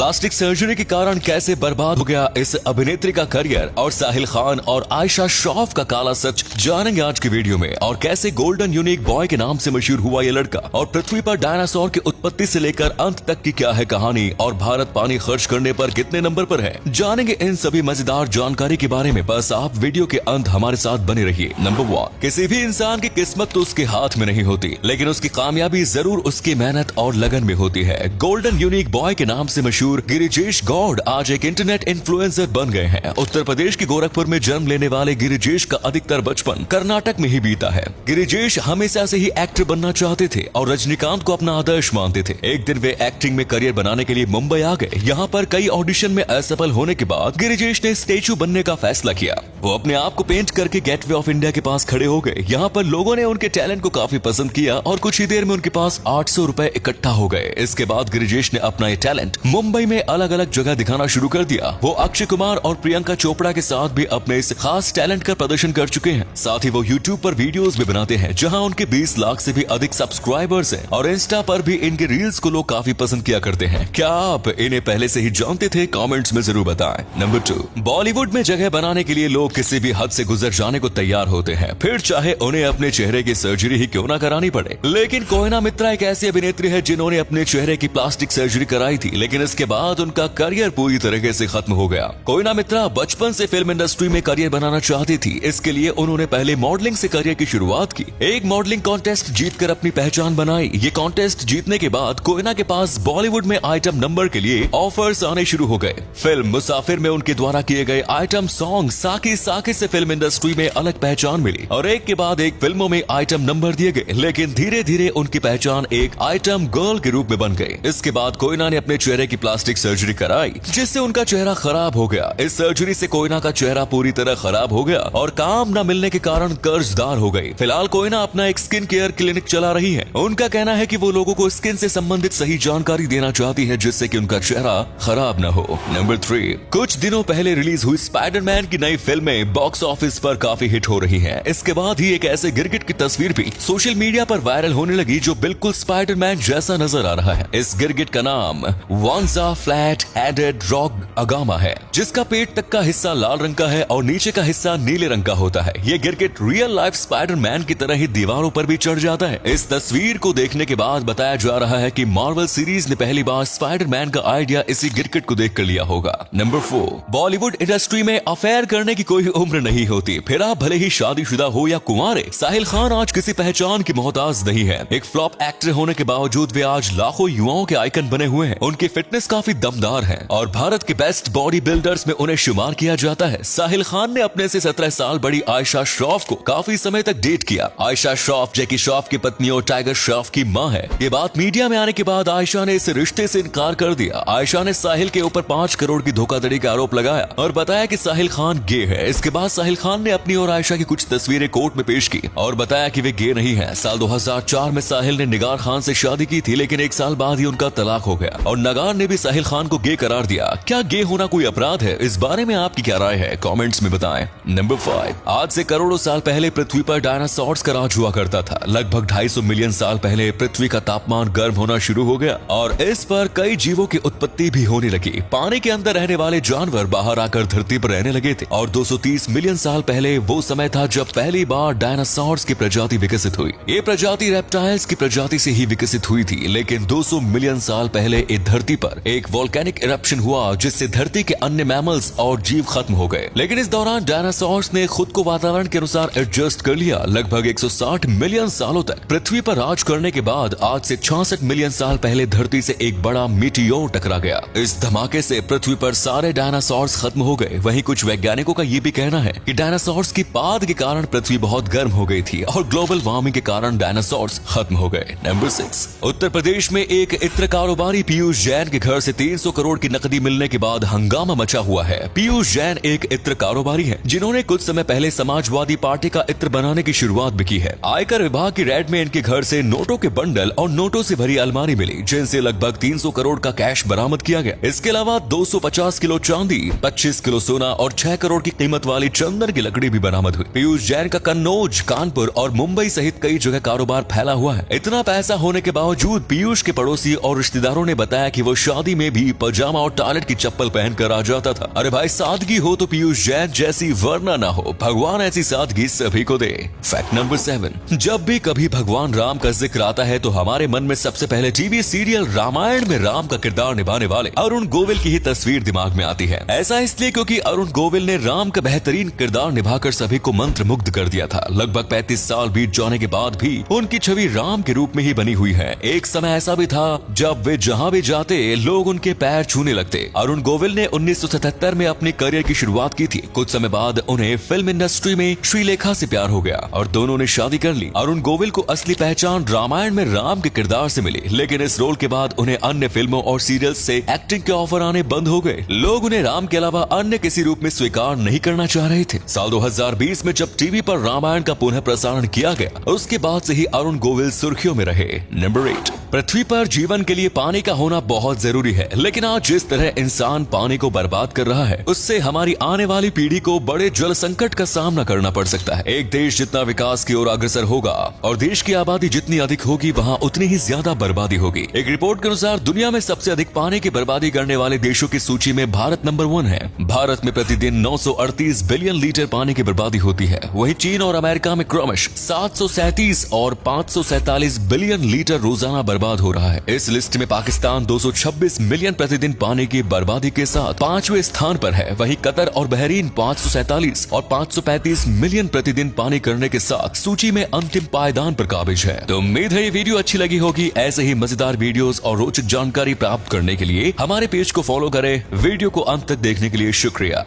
Plastic surgery के कारण कैसे बर्बाद हो गया इस अभिनेत्री का करियर और साहिल खान और आयशा श्रॉफ का काला सच जानेंगे आज की वीडियो में। और कैसे गोल्डन यूनिक बॉय के नाम से मशहूर हुआ ये लड़का और पृथ्वी पर डायनासोर की उत्पत्ति से लेकर अंत तक की क्या है कहानी और भारत पानी खर्च करने पर कितने नंबर पर है, जानेंगे इन सभी मजेदार जानकारी के बारे में। बस आप वीडियो के अंत हमारे साथ बने रहिए। नंबर 1, किसी भी इंसान की किस्मत तो उसके हाथ में नहीं होती, लेकिन उसकी कामयाबी जरूर उसकी मेहनत और लगन में होती है। गोल्डन यूनिक बॉय के नाम से मशहूर गिरिजेश गौड़ आज एक इंटरनेट इन्फ्लुएंसर बन गए हैं। उत्तर प्रदेश के गोरखपुर में जन्म लेने वाले गिरिजेश का अधिकतर बचपन कर्नाटक में ही बीता है। गिरिजेश हमेशा से ही एक्टर बनना चाहते थे और रजनीकांत को अपना आदर्श मानते थे। एक दिन वे एक्टिंग में करियर बनाने के लिए मुंबई आ गए। यहाँ पर कई ऑडिशन में असफल होने के बाद गिरिजेश ने स्टैचू बनने का फैसला किया। वो अपने आप को पेंट करके गेटवे ऑफ इंडिया के पास खड़े हो गए। यहाँ पर लोगों ने उनके टैलेंट को काफी पसंद किया और कुछ ही देर में उनके पास 800 रुपए इकट्ठा हो गए। इसके बाद गिरिजेश ने अपना ये टैलेंट मुंबई में अलग अलग जगह दिखाना शुरू कर दिया। वो अक्षय कुमार और प्रियंका चोपड़ा के साथ भी अपने इस खास टैलेंट का प्रदर्शन कर चुके हैं। साथ ही वो यूट्यूब पर वीडियोस भी बनाते हैं जहां उनके 20 लाख से भी अधिक सब्सक्राइबर्स हैं और इंस्टा पर भी इनके रील्स को लोग काफी पसंद किया करते हैं। क्या आप इन्हें पहले से ही जानते थे? कमेंट्स में जरूर बताएं। नंबर 2, बॉलीवुड में जगह बनाने के लिए लोग किसी भी हद से गुजर जाने को तैयार होते हैं, फिर चाहे उन्हें अपने चेहरे की सर्जरी ही क्यों ना करानी पड़े। लेकिन कोयना मित्रा एक ऐसी अभिनेत्री है जिन्होंने अपने चेहरे की प्लास्टिक सर्जरी कराई थी, लेकिन इसके बाद उनका करियर पूरी तरीके से खत्म हो गया। कोयना मित्रा बचपन से फिल्म इंडस्ट्री में करियर बनाना चाहती थी। इसके लिए उन्होंने पहले मॉडलिंग से करियर की शुरुआत की। एक मॉडलिंग कॉन्टेस्ट जीतकर अपनी पहचान बनाई। ये कॉन्टेस्ट जीतने के बाद कोयना के पास बॉलीवुड में आइटम नंबर के लिए ऑफर्स आने शुरू हो गए। फिल्म मुसाफिर में उनके द्वारा किए गए आइटम सॉन्ग साकी साकी से फिल्म इंडस्ट्री में अलग पहचान मिली और एक के बाद एक फिल्मों में आइटम नंबर दिए गए। लेकिन धीरे धीरे उनकी पहचान एक आइटम गर्ल के रूप में बन गई। इसके बाद कोयना ने अपने चेहरे की प्लास्टिक सर्जरी कराई जिससे उनका चेहरा खराब हो गया। इस सर्जरी से कोयना का चेहरा पूरी तरह खराब हो गया और काम न मिलने के कारण कर्जदार हो गई। फिलहाल कोयना अपना एक स्किन केयर क्लिनिक चला रही है। उनका कहना है कि वो लोगों को स्किन से संबंधित सही जानकारी देना चाहती है जिससे कि उनका चेहरा खराब न हो। नंबर 3, कुछ दिनों पहले रिलीज हुई स्पाइडरमैन की नई फिल्में बॉक्स ऑफिस पर काफी हिट हो रही हैं। इसके बाद ही एक ऐसे गिरगिट की तस्वीर भी सोशल मीडिया पर वायरल होने लगी जो बिल्कुल स्पाइडरमैन जैसा नजर आ रहा है। इस गिरगिट का नाम वांजा फ्लैट हेडेड रॉक अगामा है, जिसका पेट तक का हिस्सा लाल रंग का है और नीचे का हिस्सा नीले रंग का होता है। ये गिरगिट रियल लाइफ स्पाइडरमैन की तरह ही दीवारों पर भी चढ़ जाता है। इस तस्वीर को देखने के बाद बताया जा रहा है कि मार्वल सीरीज ने पहली बार स्पाइडरमैन का आइडिया इसी गिरगिट को देख कर लिया होगा। नंबर 4, बॉलीवुड इंडस्ट्री में अफेयर करने की कोई उम्र नहीं होती, फिर आप भले ही शादीशुदा हो या कुंवारे। साहिल खान आज किसी पहचान की मोहताज नहीं है। एक फ्लॉप एक्टर होने के बावजूद वे आज लाखों युवाओं के आइकन बने हुए हैं। उनकी फिटनेस काफी दमदार है और भारत के बेस्ट बॉडी बिल्डर्स में उन्हें शुमार किया जाता है। साहिल खान ने अपने से 17 साल बड़ी आयशा श्रॉफ को काफी समय तक डेट किया। आयशा श्रॉफ जैकी श्रॉफ की पत्नी और टाइगर श्रॉफ की मां है। ये बात मीडिया में आने के बाद आयशा ने इस रिश्ते से इनकार कर दिया। आयशा ने साहिल के ऊपर 5 करोड़ की धोखाधड़ी का आरोप लगाया और बताया कि साहिल खान गे है। इसके बाद साहिल खान ने अपनी और आयशा की कुछ तस्वीरें कोर्ट में पेश की और बताया कि वे गे नहीं है। साल 2004 में साहिल ने निगार खान से शादी की थी, लेकिन 1 साल बाद ही उनका तलाक हो गया और नगार ने भी साहिल खान को गे करार दिया। क्या गे होना कोई अपराध है? इस बारे में आपकी क्या राय है? कमेंट्स में बताएं। नंबर 5, आज से करोड़ों साल पहले पृथ्वी पर डायनासोर्स का राज हुआ करता था। लगभग 250 मिलियन साल पहले पृथ्वी का तापमान गर्म होना शुरू हो गया और इस पर कई जीवों की उत्पत्ति भी होने लगी। पानी के अंदर रहने वाले जानवर बाहर आकर धरती पर रहने लगे थे और 230 मिलियन साल पहले वो समय था जब पहली बार डायनासोर्स की प्रजाति विकसित हुई। ये प्रजाति रेप्टाइल्स की प्रजाति से ही विकसित हुई थी, लेकिन 200 मिलियन साल पहले इस धरती पर एक वोल्केनिक इरप्शन हुआ जिससे धरती के अन्य मैमल्स और जीव खत्म हो गए। लेकिन इस दौरान डायनासोर्स ने खुद को वातावरण के अनुसार एडजस्ट कर लिया। लगभग 160 मिलियन सालों तक पृथ्वी पर राज करने के बाद आज से 66 मिलियन साल पहले धरती से एक बड़ा मीटियोर टकरा गया। इस धमाके से पृथ्वी पर सारे डायनासोर्स खत्म हो गए। वहीं कुछ वैज्ञानिकों का ये भी कहना है कि डायनासोर्स की पाद के कारण पृथ्वी बहुत गर्म हो गई थी और ग्लोबल वार्मिंग के कारण डायनासोर्स खत्म हो गए। नंबर 6, उत्तर प्रदेश में एक इत्र कारोबारी पीयूष जैन के घर से 300 करोड़ की नकदी मिलने के बाद हंगामा मचा हुआ है। पीयूष जैन एक इत्र कारोबारी है जिन्होंने कुछ समय पहले समाजवादी पार्टी का इत्र बनाने की शुरुआत भी की है। आयकर विभाग की रेड में इनके घर से नोटों के बंडल और नोटों से भरी अलमारी मिली जिनसे लगभग 300 करोड़ का कैश बरामद किया गया। इसके अलावा 250 किलो चांदी, 25 किलो सोना और 6 करोड़ की कीमत वाली चंदन की लकड़ी भी बरामद हुई। पीयूष जैन का कन्नौज, कानपुर और मुंबई सहित कई जगह कारोबार फैला हुआ है। इतना पैसा होने के बावजूद पीयूष के पड़ोसी और रिश्तेदारों ने बताया कि वो शादी शादी में भी पजामा और टॉयलेट की चप्पल पहनकर आ जाता था। अरे भाई, सादगी हो तो पीयूष जैन जैसी, वरना ना हो। भगवान ऐसी सादगी सभी को दे। फैक्ट नंबर 7, जब भी कभी भगवान राम का जिक्र आता है तो हमारे मन में सबसे पहले टीवी सीरियल रामायण में राम का किरदार निभाने वाले अरुण गोविल की ही तस्वीर दिमाग में आती है। ऐसा इसलिए क्योंकि अरुण गोविल ने राम का बेहतरीन किरदार निभाकर सभी को मंत्रमुग्ध कर दिया था। लगभग 35 साल बीत जाने के बाद भी उनकी छवि राम के रूप में ही बनी हुई है। एक समय ऐसा भी था जब वे जहां भी जाते लोग उनके पैर छूने लगते। अरुण गोविल ने 1977 में अपने करियर की शुरुआत की थी। कुछ समय बाद उन्हें फिल्म इंडस्ट्री में श्रीलेखा से प्यार हो गया और दोनों ने शादी कर ली। अरुण गोविल को असली पहचान रामायण में राम के किरदार से मिली, लेकिन इस रोल के बाद उन्हें अन्य फिल्मों और सीरियल से एक्टिंग के ऑफर आने बंद हो गए। लोग उन्हें राम के अलावा अन्य किसी रूप में स्वीकार नहीं करना चाह रहे थे। साल 2020 में जब टीवी पर रामायण का पुनः प्रसारण किया गया, उसके बाद से ही अरुण गोविल सुर्खियों में रहे। नंबर 8, पृथ्वी पर जीवन के लिए पानी का होना बहुत जरूरी है, लेकिन आज जिस तरह इंसान पानी को बर्बाद कर रहा है, उससे हमारी आने वाली पीढ़ी को बड़े जल संकट का सामना करना पड़ सकता है। एक देश जितना विकास की ओर अग्रसर होगा और देश की आबादी जितनी अधिक होगी, वहाँ उतनी ही ज्यादा बर्बादी होगी। एक रिपोर्ट के अनुसार दुनिया में सबसे अधिक पानी की बर्बादी करने वाले देशों की सूची में भारत नंबर 1 है। भारत में प्रतिदिन 938 बिलियन लीटर पानी की बर्बादी होती है। वहीं चीन और अमेरिका में क्रमश 737 और 547 बिलियन लीटर रोजाना बर्बाद हो रहा है। इस लिस्ट में पाकिस्तान 226 मिलियन प्रतिदिन पानी की बर्बादी के साथ 5वें स्थान पर है। वहीं कतर और बहरीन 547 और 535 मिलियन प्रतिदिन पानी करने के साथ सूची में अंतिम पायदान पर काबिज है। तो उम्मीद है ये वीडियो अच्छी लगी होगी। ऐसे ही मजेदार वीडियोस और रोचक जानकारी प्राप्त करने के लिए हमारे पेज को फॉलो करें। वीडियो को अंत तक देखने के लिए शुक्रिया।